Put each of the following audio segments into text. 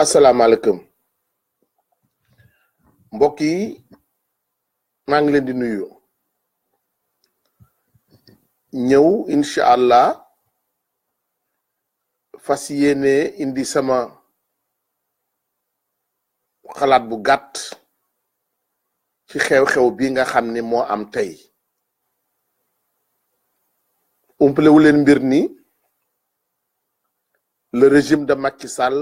asalaamaaleykum mbokk yi maa ngi leen di nuyu ñëw incha allah fas yéene indi sama xalaat bu gàtt ci xew-xew bi nga xam ne moo am tey umpalewu leen mbir ni le régime de Macky Sall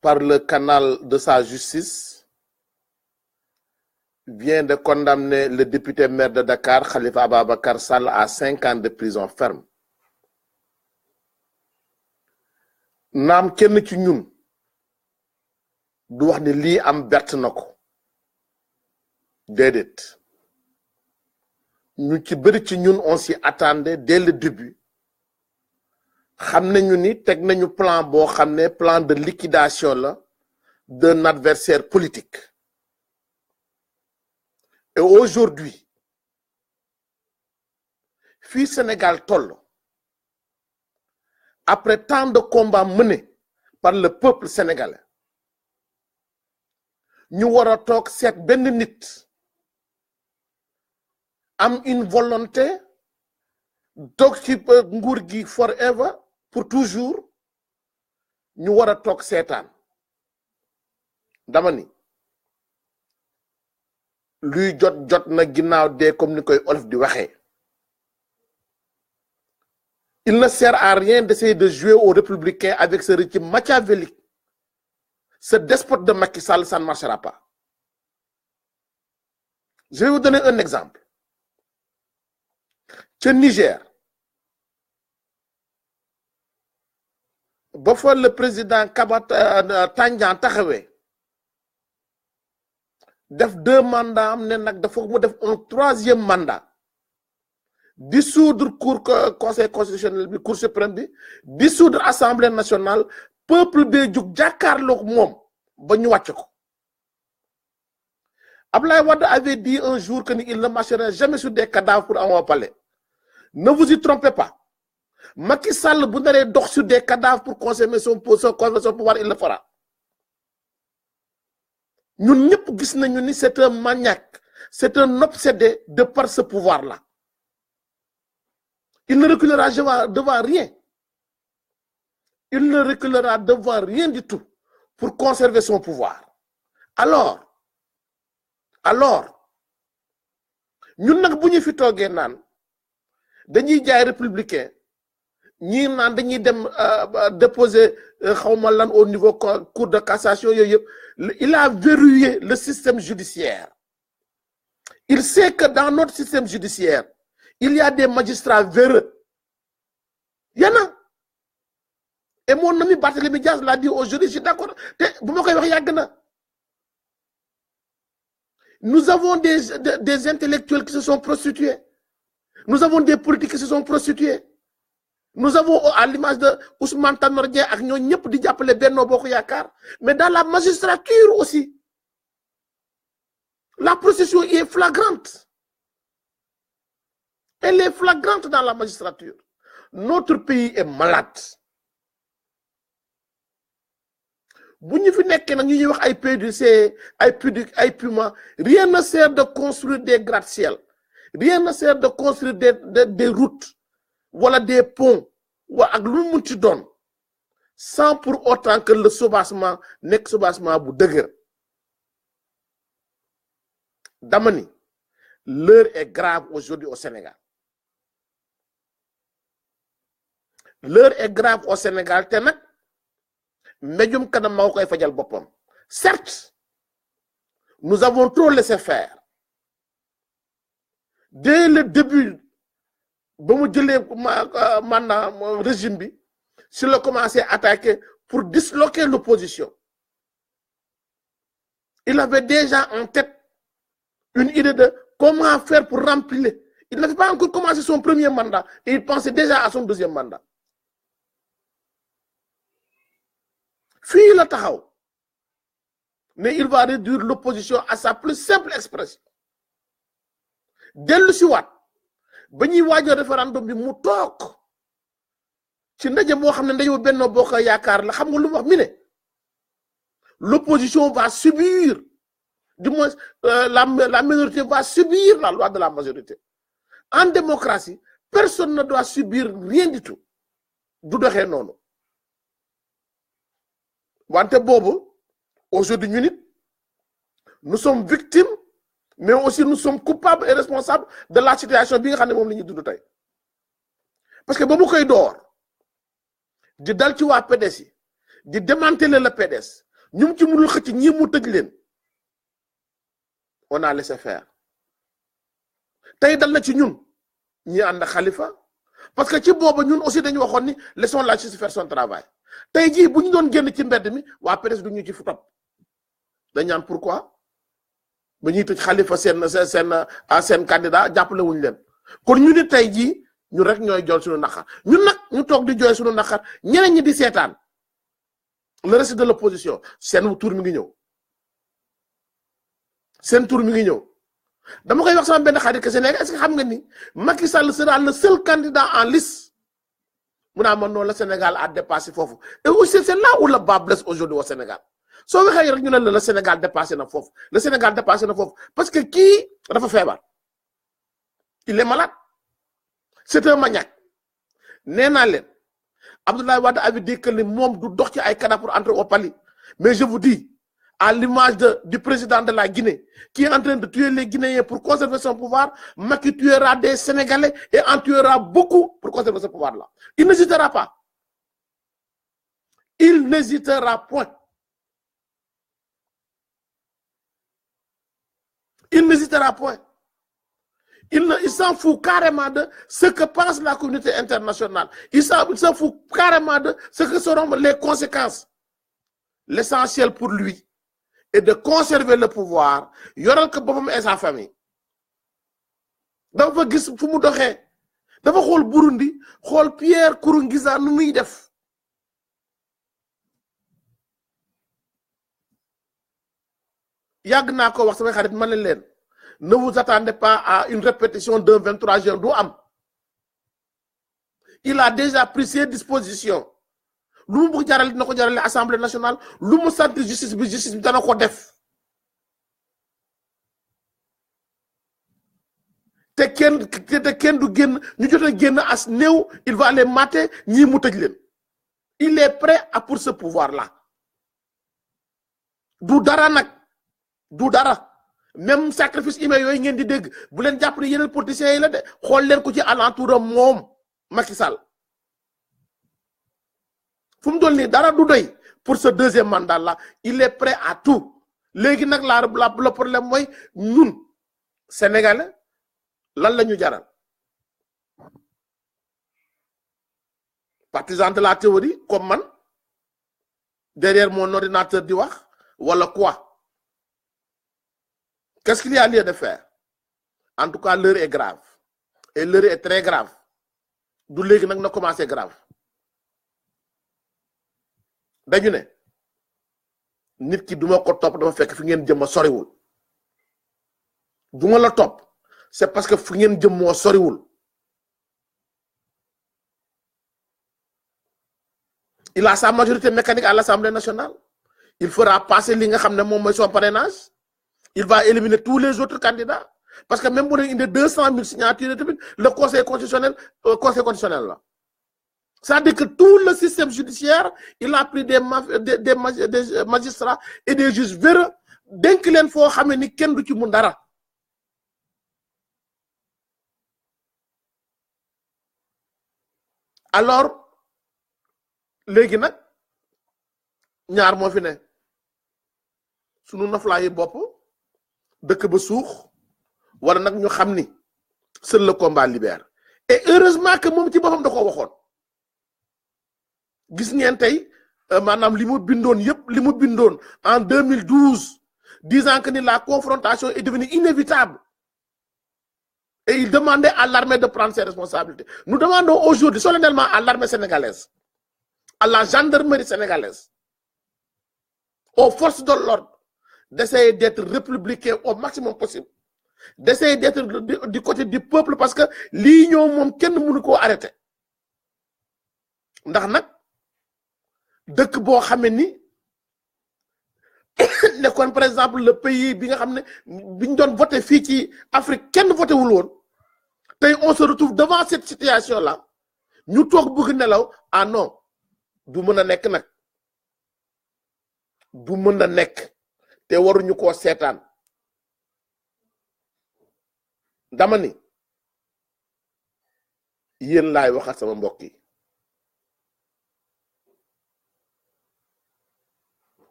par le canal de sa justice, vient de condamner le député maire de Dakar, Khalifa Ababacar Sall, à 5 ans de prison ferme. Naam kenn ci ñun du wax ni lii am bett na ko déedéet ñu ci bëri ci ñun on s'y attendait dès le début. Xam nañu ni teg nañu plan boo xam ne plan de liquidation la d'un adversaire politique. Et aujourd'hui fii Sénégal toll après tant de combats menés par le peuple sénégalais ñu war a toog seet benn nit am une volonté toog ci nguur gi forever pour toujours ñu war a toog seetaan dama ni luy jot na ginnaaw dee comme ni koy olof di waxee. Il ne sert à rien d'essayer de jouer aux républicains avec ce régime machiavélique, ce despote de Macky Sall, ça ne marchera pas. Je vais vous donner un exemple. Au Niger, ba fa le président Tandian taxawee def 2 mandats am ne nag dafa mu def un 3e mandat dissoudre conseil constitutionnel bi cour suprême bi dissoudre assemblée nationale peuple bee jug jàkkaarloog moom ba ñu wàcc ko. Abdoulaye Wade avait dit un jour que il ne marcherait jamais sur des cadavres pour avoir au palais. Ne vous y trompez pas. Macky Sall bu naree dox sur des cadavres pour consommer son pouvoir, il le fera. Ñun ñëpp gis nañu ni c'est un maniaque, c'est un obsédé de par ce pouvoir-là. Il ne reculera devant rien. Il ne reculera devant rien du tout pour conserver son pouvoir. Alors ñun nag bu ñu fi toogee naan dañuy jaay républicain ñii naan dañuy dem déposer xawma lan au niveau cour de cassation yooyu yëpp il a verrouillé le système judiciaire. Il sait que dans notre système judiciaire il y a des magistrats véreux. Il y en a. Et mon ami Barthélémy Diaz l'a dit aujourd'hui, je suis d'accord. Nous avons des intellectuels qui se sont prostitués. Nous avons des politiques qui se sont prostitués. Nous avons, à l'image de Ousmane Tanor Dieng ak ñoo ñëpp di jàppale Benno Bokk Yaakaar, mais dans la magistrature aussi, la prostitution est flagrante. Elle est flagrante dans la magistrature. Notre pays est malade. Bu ñu fi nekkee nag ñu ñuy wax ay PUDC ay PUMA, rien ne sert de construire des gratte-ciel, rien ne sert de construire des routes wala des ponts wala ak lu mu ci doon sans pour autant que le soubassement nekk soubassement bu dëgër. Dama ni l'heure est grave aujourd'hui au Sénégal. L'heure est grave au Sénégal te nag mbéjum kanam moo koy fajal boppam. Certes, nous avons trop laissé faire. Dès le début ba mu jëlee maanaam régime bi sur le commencé à attaquer pour disloquer l'opposition. Il avait déjà en tête une idée de comment faire pour remplir. Il n'avait pas encore commencé son premier mandat et il pensait déjà à son 2e mandat. Fii la taxaw mais il va réduire l'opposition à sa plus simple expression. Dellu si waat ba ñuy waajal référendum bi mu toog ci ndaje moo xam ne ndaje Benno Bokk Yaakaar la xam nga lu mu wax mi ne l'opposition va subir du moins la minorité va subir la loi de la majorité en démocratie personne ne doit subir rien du tout du doxee noonu wante boobu aujourd'hui ñu nit nous sommes victimes mais aussi nous sommes coupables et responsables de la situation bi nga xam ne moom la ñuy dund tey parce que ba mu koy door di dal ci waa PDS yi di démanteler le PDS ñu ci mënul xëcc ñi mu tëj leen on a laissé faire tey dal na ci ñun ñi ànd ak Khalifa parce que ci booba ñun aussi dañu waxoon ni laissons la justice faire son travail tey jii bu ñu doon génn ci mbedd mi waa PDS du ñu ci fu topp dañ ñaan pourquoi ba ñuy tëj Khalifa seen candidat jàppale wuñu leen kon ñu ni tey jii ñu rek ñooy jooy suñu naqar ñun nag ñu toog di jooy suñu naqar ñeneen ñi di seetaan le reste de l'opposition seen tour mi ngi ñëw seen tour mi ngi ñëw dama koy wax sama benn xarit que Sénégal est-ce que xam nga ni Macky Sall sera le seul candidat en lice mu naa man noonu la Sénégal a dépassé foofu et aussi c'est là où le bas blesse aujourd'hui au Sénégal soo waxee rek ñu ne le Sénégal dépassé na foofu le Sénégal dépassé na foofu parce que kii dafa feebar il est malade c'est un maniaque nee naa leen Abdoulaye Wade avait dit que ni moom du dox ci ay canaux pour entrer au palais mais je vous dis à l'image du président de la Guinée qui est en train de tuer les Guinéens pour conserver son pouvoir, Macky tuera des Sénégalais et en tuera beaucoup pour conserver ce pouvoir-là. Il n'hésitera pas. Il n'hésitera point. Il n'hésitera point. Il s'en fout carrément de ce que pense la communauté internationale. Il s'en fout carrément de ce que seront les conséquences. L'essentiel pour lui est de conserver le pouvoir yoral ko boppam et sa famille dafa fa gis fu mu doxee dafa xool Burundi xool Pierre Nkurunziza nu muy def yàgg naa ko wax samay xarit ma ne leen ne vous attendez pas à une répétition d'un 23 juin du am il a déjà pris ses dispositions lu mu bëgg jaarale dina ko jaarale Assemblée nationale lu mu sant justice bi dana ko def te kenn du génn ñu jot a génn as néew il va les mater ñii mu tëj leen il est prêt pour ce pouvoir là du dara nag du dara même sacrifice humain yooyu ngeen di dégg bu leen jàpp ne yeneen politiciens yi la de xool leen ko ci alentour moom Macky Sall fu mu doon nii dara du doy pour ce deuxième mandat là il est prêt à tout léegi nag le problème mooy ñun Sénégalais lan la ñu jaral partisan de la théorie comme man derrière mon ordinateur di wax wala quoi qu'est-ce qu'il y a lieu de faire en tout cas l'heure est grave et l'heure est très grave du léegi nag na commencé grave dañu ne nit ki duma ko topp dafa fekk fi ngeen jëm a soriwul duma la topp c'est parce que fi ngeen jëm moo soriwul il a sa majorité mécanique à l'Assemblée nationale il fera passer li nga xam ne moom mooy son parrainage il va éliminer tous les autres candidats parce que même bu dee indi 200 000 signatures tamit le conseil constitutionnel la c'est-à-dire que tout le système judiciaire il a pris des magistrats et des juges véreux dénk leen foo xamee ni kenn du ci mun dara alors léegi nag ñaar moo fi ne sunu noflaayu bopp dëkk ba suux wala nag ñu xam ni seul le combat libère et heureusement que moom ci boppam da ko waxoon gis ngeen tey maanaam li mu bindoon en 2012 disant que ni la confrontation est devenue inévitable et il demandait à l'armée de prendre ses responsabilités. Nous demandons aujourd'hui solennellement à l'armée sénégalaise, à la gendarmerie sénégalaise, aux forces de l'ordre d'essayer d'être républicains au maximum possible, d'essayer d'être du côté du peuple parce que l'union moom kenn mënu koo arrêter. ndax nag dëkk boo xamee ni nekkoon par exemple le pays bi nga xam ne biñ doon voté fii ci Afrique kenn voté wul woon tey on se retrouve devant cette situation là ñu toog bëgg nelaw ah non du mën a nekk nag du mën a nekk te waruñu koo seetaan dama ni yéen laay waxal sama mbokk yi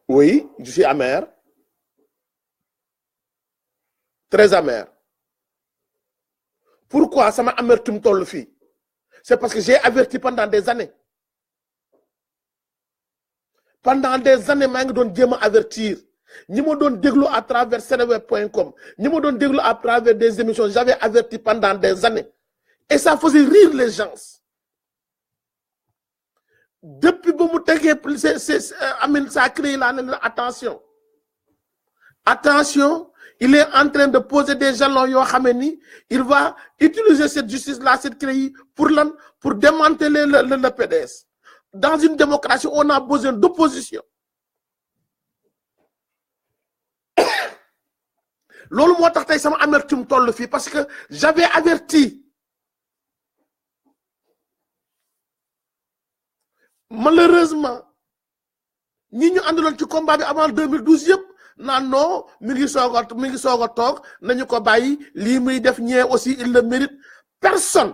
oui je suis amer très amer pourquoi sama amertume toll fii c'est parce que j'ai averti pendant des années maa ngi doon jéem a avertir ñi ma doon déglu à travers seneweb.com ñi ma doon déglu à travers des émissions j'avais averti pendant des années et ça faisait rire les gens depuis ba mu tegee Amine ça a créé la ne attention il est en train de poser des jalons yoo xam ni il va utiliser cette justice là cette CREI pour lan pour démanteler le PDS dans une démocratie on a besoin d'opposition loolu moo tax tey sama amertume toll fii parce que j'avais averti malheureusement ñi ñu àndaloon ci combat bi avant 2012 yëpp naan non mi ngi soog a toog nañu ko bàyyi lii muy def ñee aussi il le mérite personne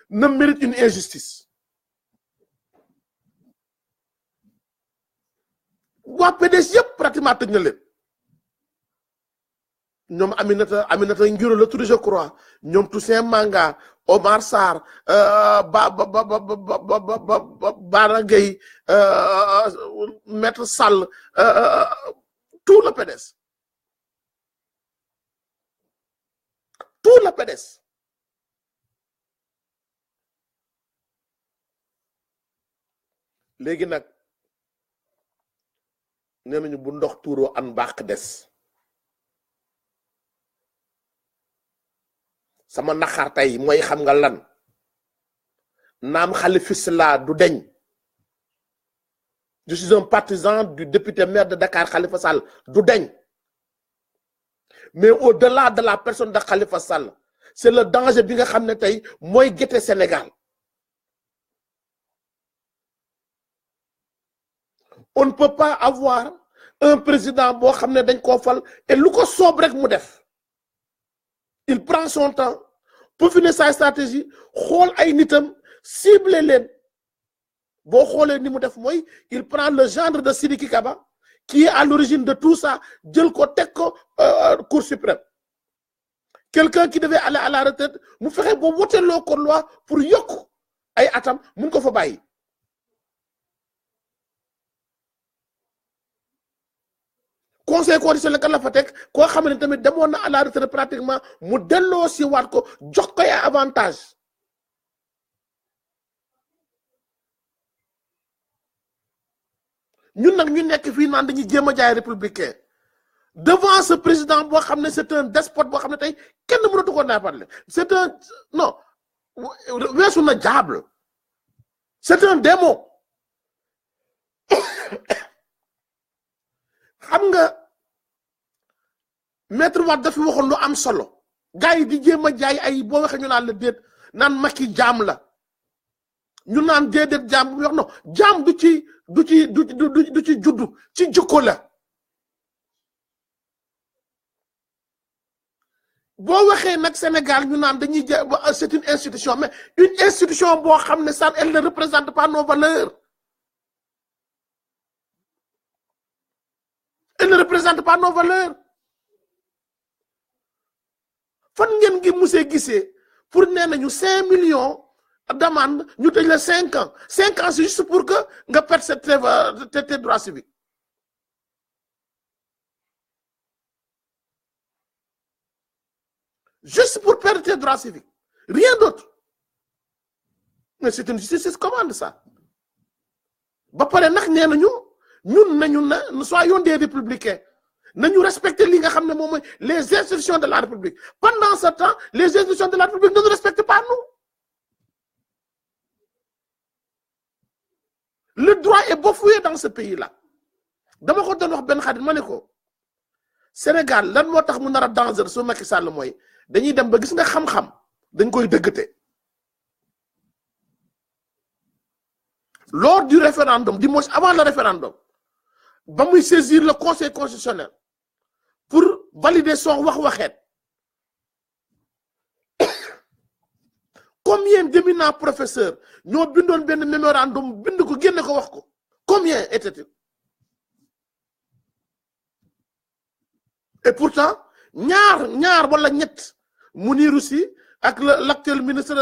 ne mérite une injustice waa PDS yëpp pratiquement tëj na leen ñoom Aminata Ngiro la tudd je crois ñoom Toussaint Manga Omar Sarr Bara Gueye Maître Sall tout le PDS léegi nag nee nañu bu ndox tuuroo an mbàq des sama naxaar tey mooy xam nga lan naam xalifis laa du deñ je suis un partisan du député maire de Dakar Khalifa Sall du deñ mais au-delà de la personne de Khalifa Sall c'est le danger bi nga xam ne tey mooy guetter Sénégal on ne peut pas avoir un président boo xam ne dañ koo fal et lu ko soob rek mu def il prend son temps peaufiner sa stratégie xool ay nitam cibler leen boo xoolee ni mu def mooy il prend le gendre de Sidiki Kaba qui est à l'origine de tout ça jël ko teg ko Cour suprême quelqu'un qui devait aller à la retraite mu fexe ba woteloo ko loi pour yokk ay atam mun ko fa bàyyi conseil constitutionnel kan la fa teg koo xam ne tamit demoon na à la retraite pratiquement mu delloo si waat ko jox ko ay avantage ñun nag ñu nekk fii naan dañuy jéem a jaay républicain devant ce président boo xam ne c'est un despote boo xam ne tey kenn mënatu ko naapale c'est un non weesu na diable c'est un démon xam nga maître Wade dafa waxoon lu am solo gars yi di jéem a jaay ay boo waxee ñu naan la déet naan Macky jaam la ñu naan déedéet jaam bu wax non jaam du ci juddu ci jikko la boo waxee nag Sénégal ñu naan dañuy c'est une institution mais une institution boo xam ne ça elle ne représente pas nos valeurs elle ne représente pas nos valeurs fan ngeen ngi musee gisee pour nee nañu 5 millions d'amende ñu tëj la 5 ans c'est juste pour que nga perdre tes droits civiques juste pour perdre tes droits civiques rien d'autre mais c'est une justice commande ça ba pare nag nee nañu ñun nañu na soyons des républicains nañu respecter li nga xam ne moom mooy les institutions de la République pendant ce temps les institutions de la République ne nous respectent pas nous le droit est bafoué dans ce pays-là dama ko doon wax benn xarit ma ne ko Sénégal lan moo tax mu nar a danger su Macky Sall mooy dañuy dem ba gis nga xam-xam dañ koy dëggate lors du référendum du moins avant le référendum ba muy saisir le conseil constitutionnel pour valider son waxeet combien d'éminents professeurs ñoo bindoon benn mémorandum bind ko génne ko wax ko combien était-il et pourtant ñaar wala ñett Mounirou Sy ak l'actuel ministre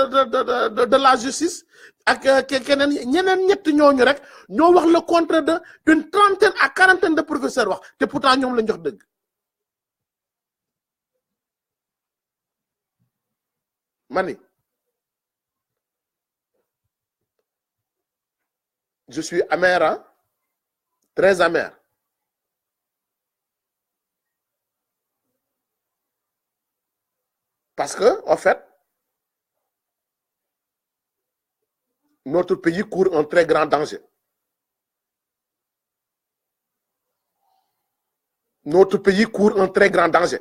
de la justice ak keneen ñeneen ñett ñooñu rek ñoo wax le contraire de une trentaine à quarantaine de professeurs wax te pourtant ñoom lañ jox dëgg mani je suis amer, hein? Très amer. Parce que, en fait, notre pays court un très grand danger. Notre pays court un très grand danger.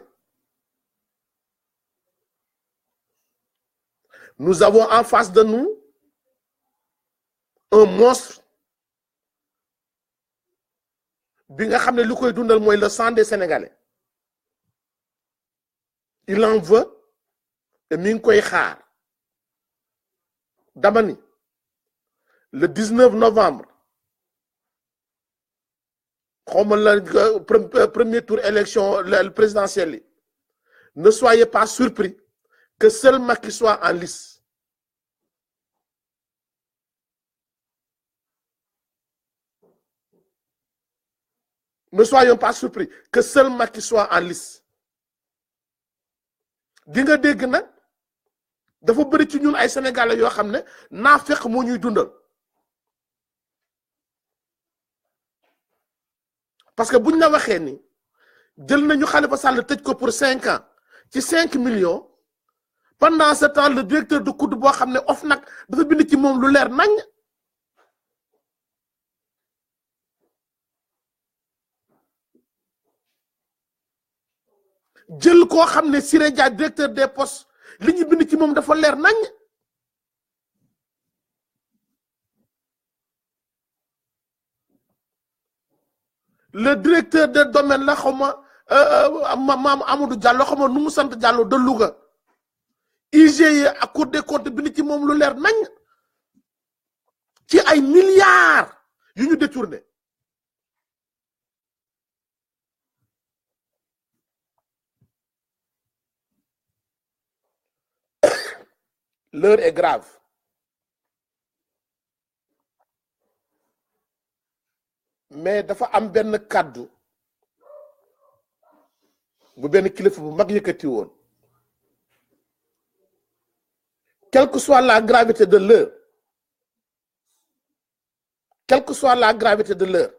Nous avons en face de nous un monstre bi nga xam ne lu koy dundal mooy le sang des Sénégalais. Il en veut et mi ngi koy xaar dama ni le 19 novembre xawma la premier tour élection présidentielle yi ne soyez pas surpris que seul Macky soit en lice. Ne soyons pas surpris que seul Macky soit en lice. di nga dégg nag dafa bëri ci ñun ay sénégalais yoo xam ne naafeq moo ñuy dundal parce que buñ la waxee ni jël nañu Khalifa Sall tëj ko pour 5 ans ci 5 millions pendant ce temps le directeur de COUD boo xam ne OFNAC dafa bind ci moom lu leer nañ jël koo xam ne Siré Dia directeur des postes li ñu bind ci moom dafa leer nañ le directeur des domaines la xawma maam Amadou Diallo xawma nu mu sant Diallo de Louga IGE ak Cour des comptes bind ci moom lu leer nañ ci ay milliards yu ñu détourné l'heure est grave mais dafa am benn kàddu bu benn kilifa bu mag yëkkati woon quelle que soit la gravité de l'heure quelle que soit la gravité de l'heure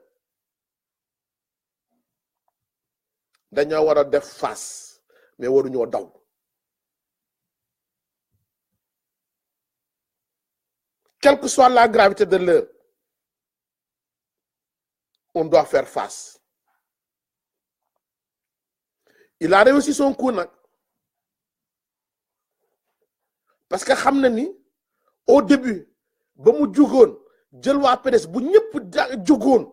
dañoo war a def face mais waruñoo daw quelle que soit la gravité de l'heure on doit faire face. Il a réussi son coup nag parce que xam na ni au début ba mu jugoon jël waa PDS bu ñëpp jugoon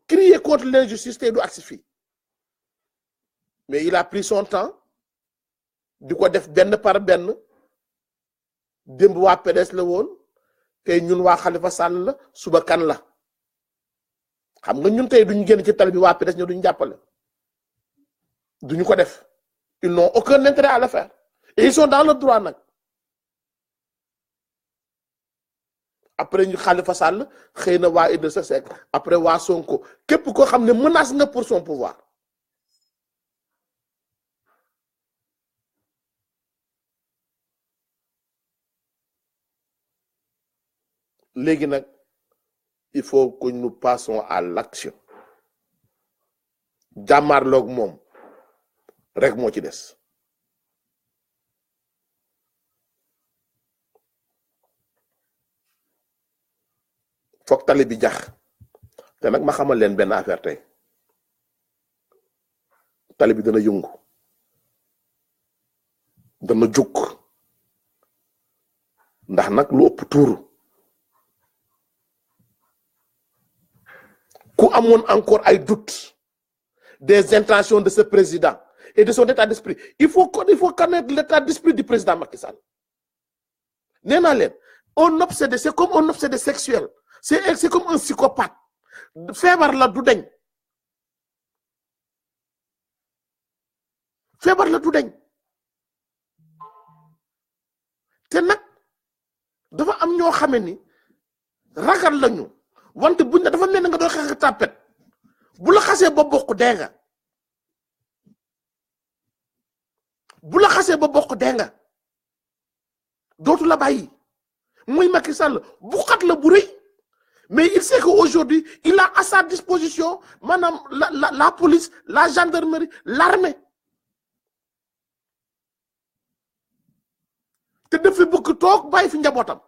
crier contre l'injustice te du agsi fii mais il a pris son temps di ko def benn par benn démb waa PDS la woon tey ñun waa Khalifa Sall la suba kan la xam nga ñun tey duñu génn ci tali bi waa PDS ñoo duñu jàppale duñu ko def ils n'ont aucun intérêt à le faire et ils sont dans le droit nag après ñu Khalifa Sall xëy na waa Idrissa Seck après waa Sonko képp koo xam ne menace nga pour son pouvoir léegi nag il faut que nous passions à l'action jàmmaarloog moom rek moo ci des foog tali bi jax te nag ma xamal leen benn affaire tey tali bi dana yëngu dana jóg ndax nag lu ëpp tuuru ku amoon encore ay doute des intentions de ce président et de son état d'esprit il faut connaître l'état d'esprit du président Macky Sall nee naa leen un obsédé c'est comme un obsédé sexuel c'est comme un psychopathe feebar la du deñ feebar la du deñ te nag dafa am ñoo xame ni ragal lañu wante buñ ne dafa mel ni nga doon xeex tàppet bu la xasee ba bokk dee nga bu la xasee ba bokk dee nga dootu la bàyyi muy Macky Sall bu xat la bu rëy mais il sait que aujourd'hui il a à sa disposition maanaam la police la gendarmerie l'armée te dafa bëgg toog bàyyi fi njabootam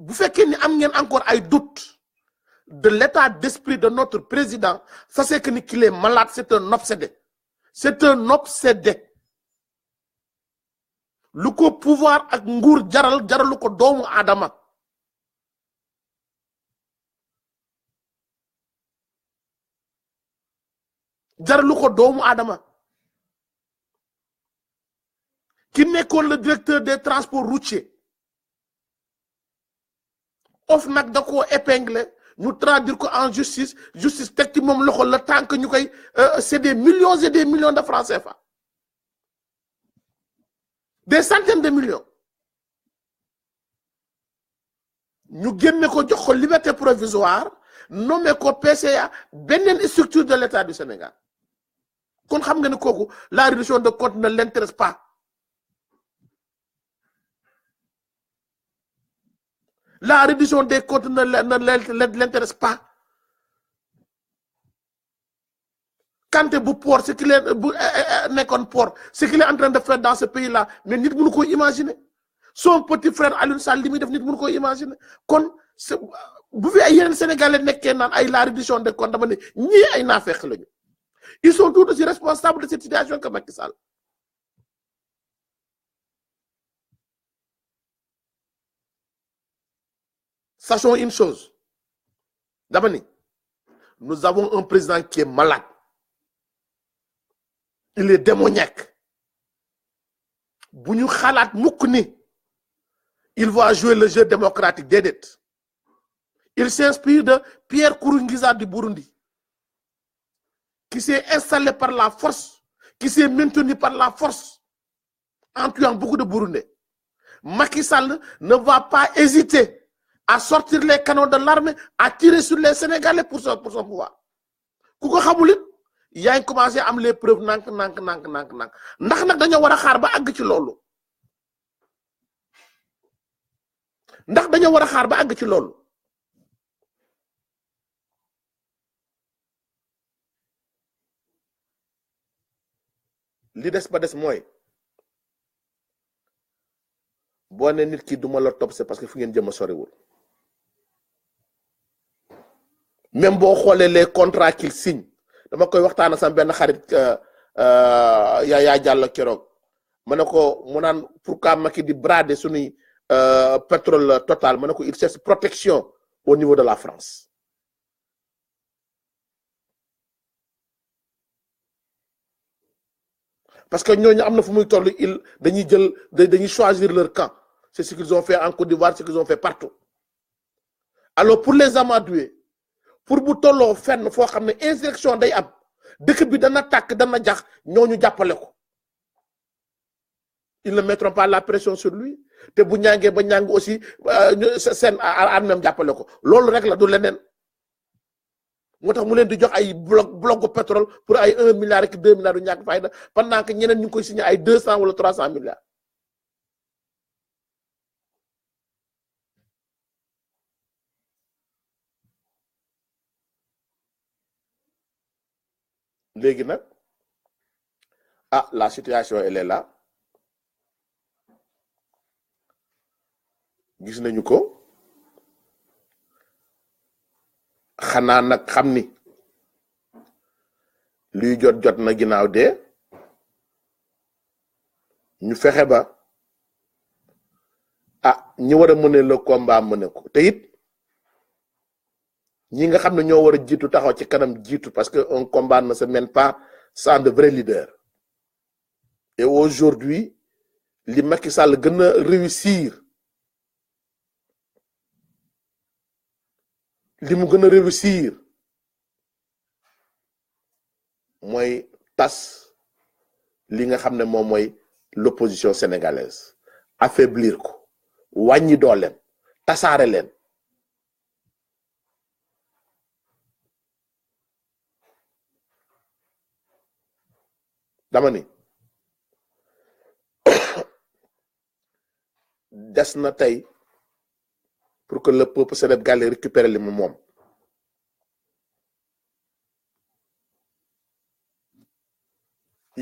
bu fekkee ni am ngeen encore ay doute de l'état d'esprit de notre président sachez que ni qu'il est malade c'est un obsédé lu ko pouvoir ak nguur jaralu ko doomu aadama jaralu ko doomu aadama ki nekkoon le directeur des transports routiers OFNAC da koo épinglé ñu traduire ko en justice teg ci moom loxo le temps que ñu koy c'est des millions et des millions de francs CFA des centaines de millions ñu génne ko jox ko liberté provisoire nommé ko PCA beneen structure de l'État du Sénégal kon xam nga ne kooku la reddition de comptes ne l'intéresse pas la reddition des comptes ne l'intéresse pas Kanté bu port ce qu'il est bu nekkoon port ce qu'il est en train de faire dans ce pays là mais nit mënu ko imaginer son petit frère Aliou Sall li muy def nit mënu ko imaginer kon bu fi ay yeneen Sénégalais nekkee naan ay la reddition des comptes dama ne ñii ay naafeq lañu ils sont tout aussi responsables de cette situation que Macky Sall sachons une chose dama ni nous avons un président qui est malade il est démoniaque bu ñu xalaat mukk ni il va jouer le jeu démocratique déedéet il s'inspire de Pierre Nkurunziza du Burundi qui s'est installé par la force qui s'est maintenu par la force en tuant beaucoup de Burundais. Macky Sall ne va pas hésiter à sortir les canons de l'armée à tirer sur les Sénégalais pour son pouvoir ku ko xamul it yaa ngi commencé am les preuves nank ndax nag dañoo war a xaar ba àgg ci loolu li des ba des mooy boo ne nit ki duma la topp c'est parce que fu ngeen jëm a soriwul même boo xoolee les contrats qu'il signe dama koy waxtaan ak sama benn xarit Yaya Diallo keroog ma ne ko mu naan pourquoi Macky di brader suñuy pétrole Total ma ne ko il cherche protection au niveau de la France parce que ñooñu am na fu muy toll dañuy choisir leur camp c'est ce qu'ils ont fait en Côte d'Ivoire ce qu'ils ont fait partout alors pour les amadouer pour bu tolloo fenn foo xam ne insurrection day am dëkk bi dana tàkk dana jax ñooñu jàppale ko ils ne mettront pas la pression sur lui te bu ñaangee ba ñàng aussi seen armem jàppale ko loolu rek la du leneen moo tax mu leen di jox ay bloc pétrole pour ay 1 milliard ak 2 milliards du ñàkk fayda pendant que ñeneen ñu ngi koy signé ay 200 wala 300 milliards léegi nag la situation elle est là gis nañu ko xanaa nag xam ni luy jot na ginnaaw de ñu fexe ba ñi war a mëne le combat mëne ko te it ñi nga xam ne ñoo war a jiitu taxaw ci kanam jiitu parce que un combat ne se mène pas sans de vrais leaders et aujourd'hui li Macky Sall gën a réussir li mu gën a réussir mooy tas li nga xam ne moom mooy l'opposition sénégalaise affaiblir ko wàññi dooleem tasaare leen dama ni des na tey pour que le peuple sénégalais récupère li mu moom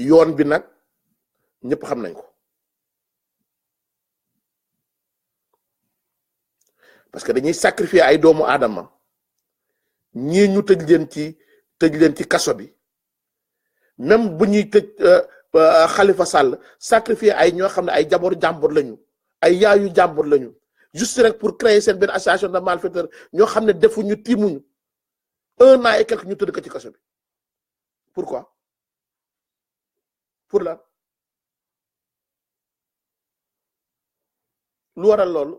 yoon bi nag ñëpp xam nañ ko parce que dañuy sacrifier ay doomu aadama ñii ñu tëj leen ci kaso bi même bu ñuy tëj Khalifa Sall sacrifier ay ñoo xam ne ay jaboru jàmbur lañu ay yaayu jàmbur lañu juste rek pour créer seen benn association de malfaiteurs ñoo xam ne defuñu tiimuñu 1 an et quelque ñu tëdd ko ci kaso bi pourquoi pour la lu waral loolu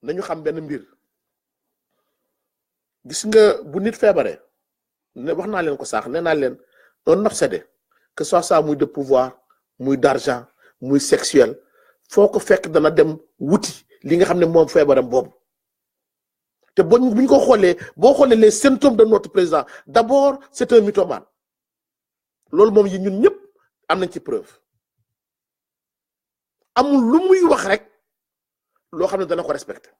nañu xam benn mbir gis nga bu nit feebaree ne wax naa leen ko saax nee naa leen un obsédé que soit muy de pouvoir muy d'argent muy sexuel foo ko fekk dana dem wuti li nga xam ne moom feebaram boobu te bu ñu ko xoolee boo xoolee les symptômes de notre président d'abord c'est un mythomane loolu moom yi ñun ñëpp am nañ ci preuve amul lu muy wax rek loo xam ne dana ko respecter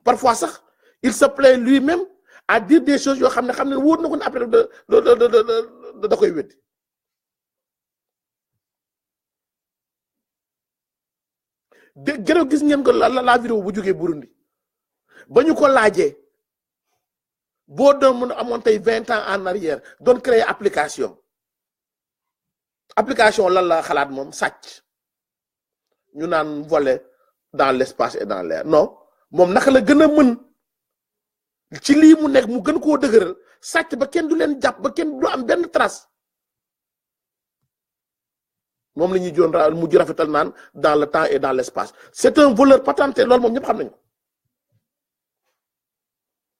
parfois sax il se plaît lui-même à dire des choses yoo xam ne wóor na ko ne après da koy weddi gërëm gis ngeen ko la vidéo bu jógee Burundi ba ñu ko laajee boo doon mën a amoon tey 20 ans en arrière doon créer application lan la xalaat moom sàcc ñu naan voler dans l'espace et dans l'air non moom naka la gën a mën ci lii mu nekk mu gën koo dëgëral sàcc ba kenn du leen jàpp ba kenn du am benn trace moom la ñuy joon mujj rafetal naan dans le temps et dans l'espace c'est un voleur patenté loolu moom ñëpp xam nañu ko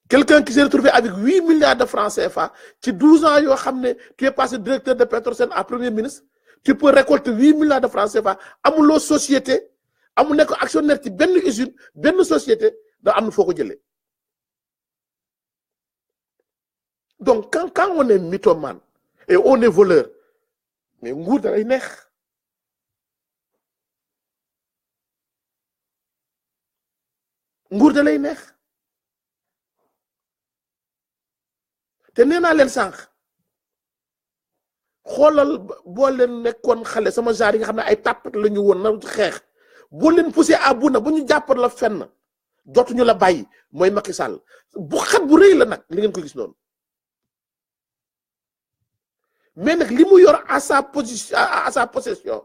quelqu'un qui s'est retrouvé avec 8 milliards de francs CFA ci 12 ans yoo xam ne tu es passé directeur de Petrosen à premier ministre tu peux récolter 8 milliards de francs CFA amuloo société amul nekk actionnaire ci benn usine benn société da am na foo ko jëlee donc quand on est mythomane et on est voleur mais nguur da lay neex te nee naa leen sànq xoolal boo leen nekkoon xale sama genre yi nga xam ne ay tàppat la ñu woon na xeex boo leen poussé à bout na ba ñu jàppat la fenn dootuñu la bàyyi mooy Macky Sall bu xat bu rëy la nag li ngeen ko gis noonu mais nag li mu yor à sa position à sa possession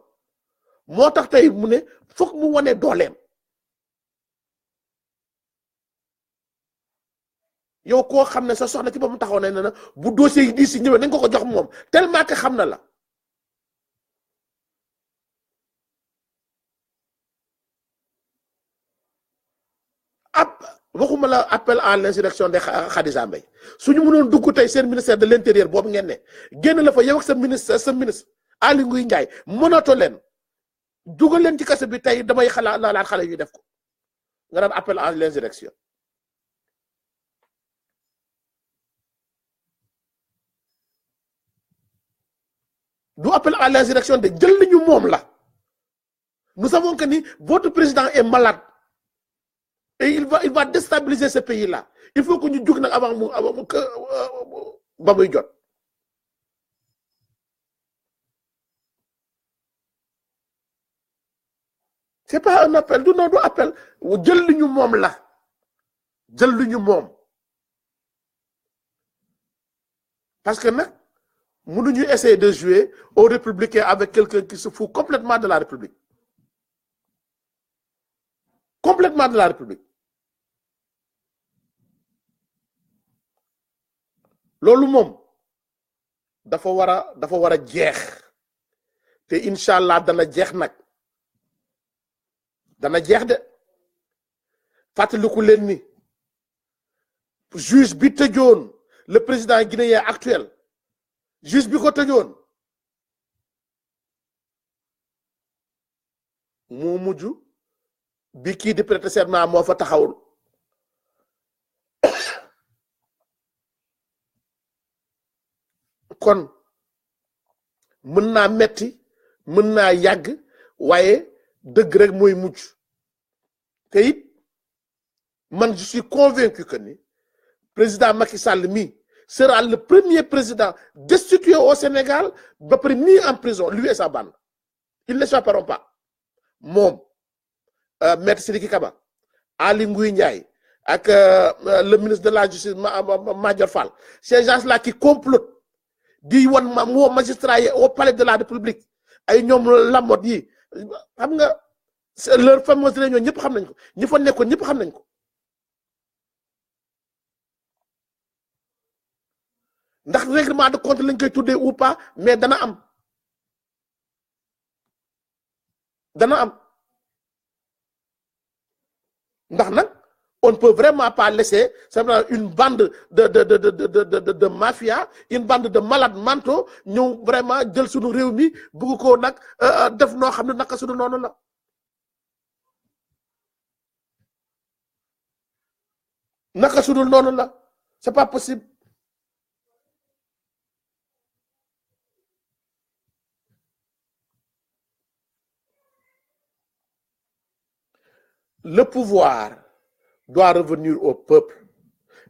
moo tax tey mu ne foog mu wane dooleem yow koo xam ne sa soxna ci boppam taxaw na ne bu dossier yi di si ñëwee nañ ko jox moom tellement que xam na la waxuma la appel à l'insurrection de Khadija Mbaye suñu mënoon dugg tey seen ministère de l'intérieur boobu ngeen ne génn la fa yow ak sa ministre Aly Ngouille Ndiaye mënatoo leen dugal leen ci kaso bi tey damay laalaat xale yu def ko nga daan appel à l'insurrection du appel à l'insurrection de jël nañu moom la nous savons que ni votre président est malade et il va déstabiliser ce pays-là il faut que ñu jug nag avant mu ba muy jot c'est pas un appel du non du appel jël li ñu moom la jël li ñu moom parce que nag mënuñu essayer de jouer aux républicains avec quelqu'un qui se fout complètement de la République complètement de la République loolu moom dafa war a jeex te incha allah dana jeex nag dana jeex de fàttaliku leen ni juge bi tëjoon le président guinéen actuel juge bi ko tëjoon moo mujj bi kii di prêter serment moo fa taxawul kon mën naa metti mën naa yàgg waaye dëgg rek mooy mujj te it man je suis convaincu que ni président Macky Sall mi sera le premier président destitué au Sénégal ba pare mis en prison lui et sa bande ils n'échapperont pas moom maître Sidiki Kaba Ali Ngouille Ndiaye ak le ministre de la justice Madior Fall ces gens-là qui complotent di won moo magistrat yi au palais de la République ay ñoom Lamotte yi xam nga leur fameuse réunion ñëpp xam nañ ko ñi fa nekkoon ñëpp xam nañ ko ndax règlement de compte lañ koy tuddee ou pas mais dana am ndax nag on ne peut vraiment pas laisser une bande de mafia une bande de malades mentaux ñëw vraiment jël suñu réew mi bëgg ko nag def noo xam ne naka suñu noonu la naka suñu noonu la c'est pas possible le pouvoir doit revenir au peuple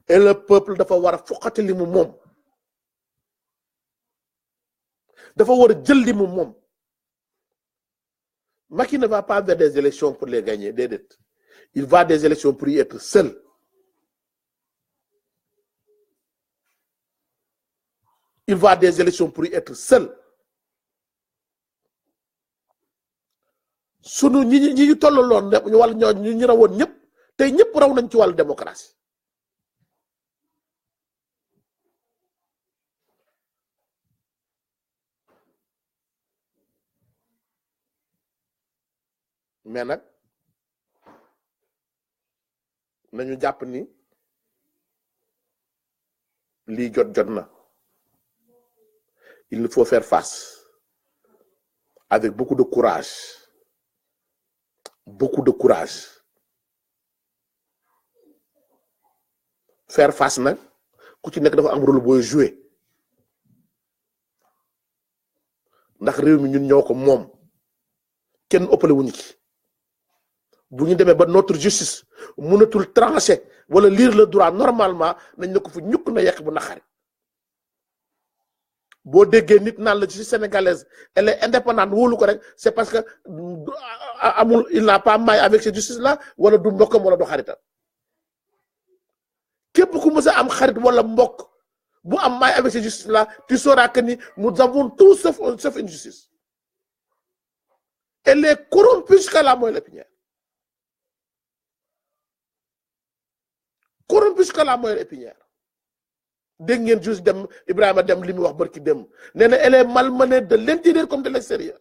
et le peuple dafa war a foqati li mu moom dafa war a jël li mu moom Macky ne va pas vers des élections pour les gagner déedéet il va des élections pour y être seul il va des élections pour y être seul sunu ñi ñu tollaloon ñëpp wala ñu rawoon ñëpp tey ñëpp raw nañ ci wàllu démocratie mais nag nañu jàpp ni lii jot na il faut faire face avec beaucoup de courage faire face nag ku ci nekk dafa am rôle booy jouer ndax réew mi ñun ñoo ko moom kenn ëppale wuñu ci bu ñu demee ba notre justice mënatul trancher wala lire le droit normalement nañ ne ko fu ñukk na yekk bu naxari boo déggee nit naan la justice sénégalaise elle est indépendante wóolu ko rek c'est parce que amul il n'a pas maille avec cette justice là wala du mbokkam wala du xaritam képp ku mës a am xarit wala mbokk bu am maille avec cette justice là tu sauras que ni nous avons tout sauf une justice elle est corrompue jusqu'à la moelle épinière corrompue jusqu'à la moelle épinière dégg ngeen juste dem Ibrahima dem li mu wax barki dem nee na elle est malmenée de l'intérieur comme de l'extérieur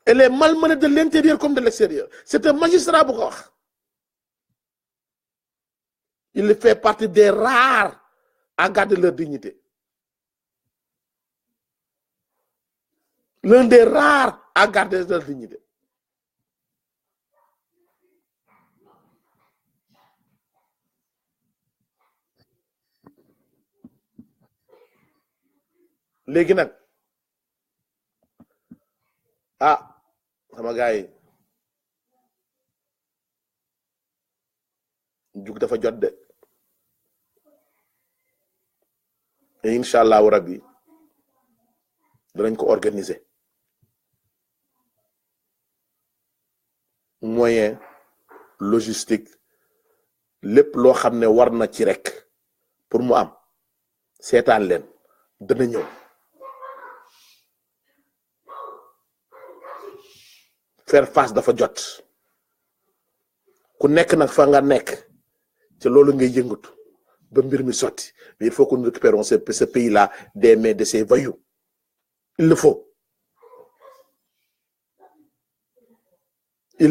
elle est malmenée de l'intérieur comme de l'extérieur c'est un magistrat bu ko wax il fait partie des rares à garder leur dignité l'un des rares à garder leur dignité léegi nag sama gars yi jug dafa jot de et incha allahu rabbi danañ ko organiser moyen logistique lépp loo xam ne war na ci rek pour mu am seetaan leen dana ñëw faire face dafa jot ku nekk nag fa nga nekk ci loolu ngay yëngatu ba mbir mi sotti mais il faut que nous récupérons ce pays-là des mains de ces voyous il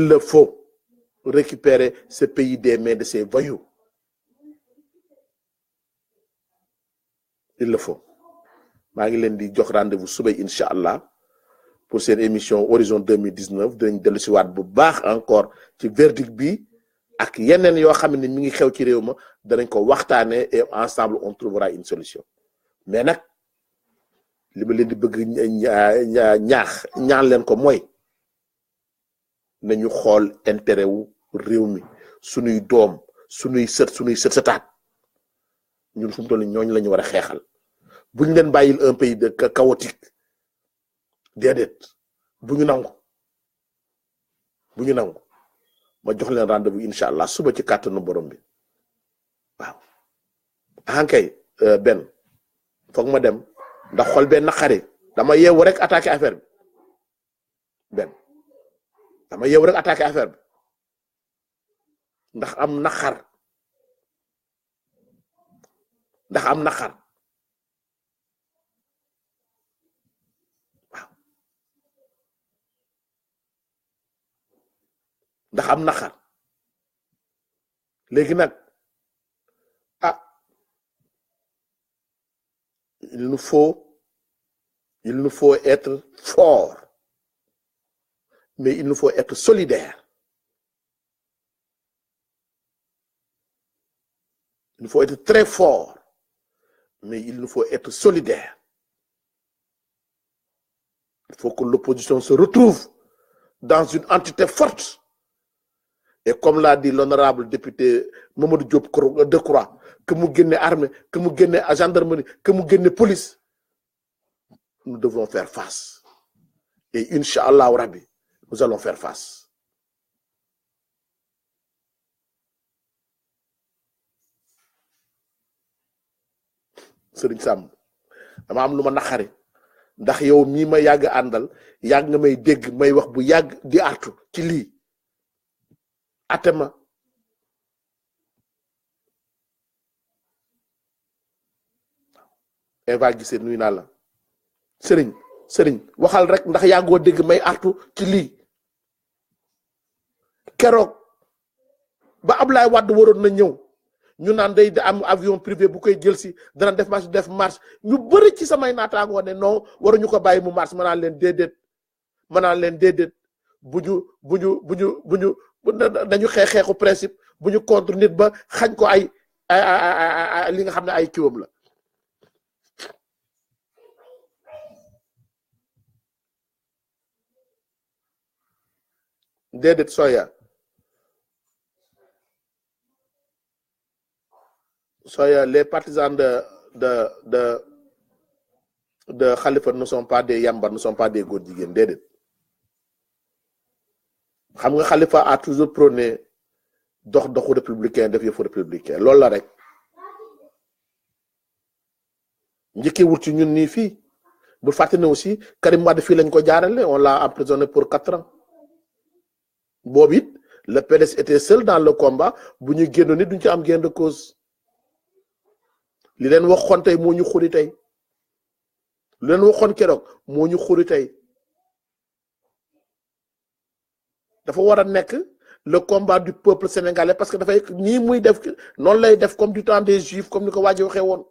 le faut récupérer ce pays des mains de ces voyous il le faut maa ngi leen di jox rendez-vous suba incha allah pour seen émission Horizon 2019 dinañ dellu si waat bu baax encore ci verdict bi ak yeneen yoo xam ne mi ngi xew ci réew ma danañ ko waxtaanee et ensemble on trouvera une solution mais nag li ma leen di bëgg ñaan leen ko mooy nañu xool intérêt wu réew mi suñuy doom suñuy sëtaat ñun fu mu toll ñooñu la ñu war a xeexal buñ leen bàyyil un pays de chaotique déedéet bu ñu nangu ma jox leen rendez-vous incha allah suba ci kàttanu borom bi waaw ankay benn foog ma dem ndax xol benn naqari dama yeewu rek attaqué affaire bi benn dama yeewu rek attaqué affaire bi ndax am naqar waaw ndax am naqar léegi nag il nous faut être fort mais il nous faut être solidaire il nous faut être très fort mais il nous faut être solidaire il faut que l'opposition se retrouve dans une entité forte. Et comme l'a dit l'honorable député Mamadou Diop Decroix, que mu génne armée, que mu génne gendarmerie, que mu génne police, nous devons faire face. Et Inch'Allah Rabbi, nous allons faire face. Serigne Sam dama am lu ma naqari ndax yow mii ma yàgg àndal yàgg nga may dégg may wax bu yàgg di artu ci lii atema Eva gisee nuyu naa la sëriñ waxal rek ndax yàggoo dégg may artu ci lii keroog ba Ablaye Wade waroon na ñëw ñu naan day am avion privé bu koy jël si dana def marche ñu bëri ci samay naataangoo ne non waruñu ko bàyyi mu marche ma naan leen déedéet bu ñu dañu xeexu principe bu ñu contre nit ba xañ ko ay li nga xam ne ay kiwam la déedéet soya les partisans de Khalifa ne sont pas des yambar, ne sont pas des góor jigéen déedéet xam nga Khalifa a toujours prôné doxu républicain def yëfu républicain loolu la rek njëkkee wut ci ñun nii fii bu fàtte ne aussi Karim Wade fii lañ ko jaarale on l'a emprisonné pour 4 ans boobu it le PDS était seul dans le combat bu ñu génnoon nit duñ ci am gain de cause li leen waxoon tey moo ñu xuri tey li leen waxoon keroog moo ñu xuri tey dafa war a nekk le combat du peuple sénégalais parce que dafay nii muy def noonu lay def comme du temps des juifs comme ni ko waa ji waxee woon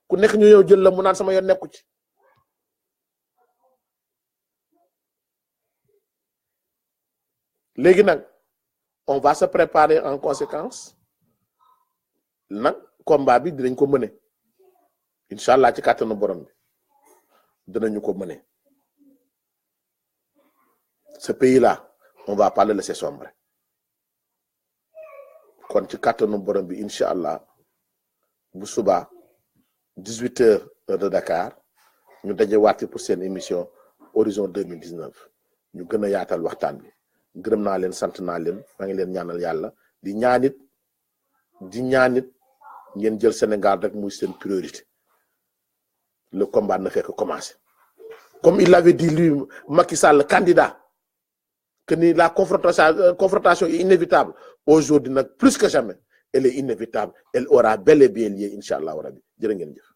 ku nekk ñu ñëw jël la mu naan sama yoon nekku ci léegi nag on va se préparer en conséquence nag combat bi dinañ ko mëne incha allah ci kàttanu borom bi dinañu ko mëne ce pays là on va pas le laisser sombrer kon ci kàttanu borom bi incha allah bu subaa 18 heures heure de Dakar ñu dajewaat pour seen émission Horizon 2019 ñu gën a yaatal waxtaan bi gërëm naa leen sant naa leen maa ngi leen ñaanal yàlla di ñaanit ngeen jël Sénégal rek muy seen priorité le combat ne fait que commencer comme il l'avait dit lui Macky Sall candidat que ni la confrontation est inévitable aujourd'hui nag plus que jamais elle est inévitable elle aura bel et bien lieu incha allahu rabbi jërë ngeen jëf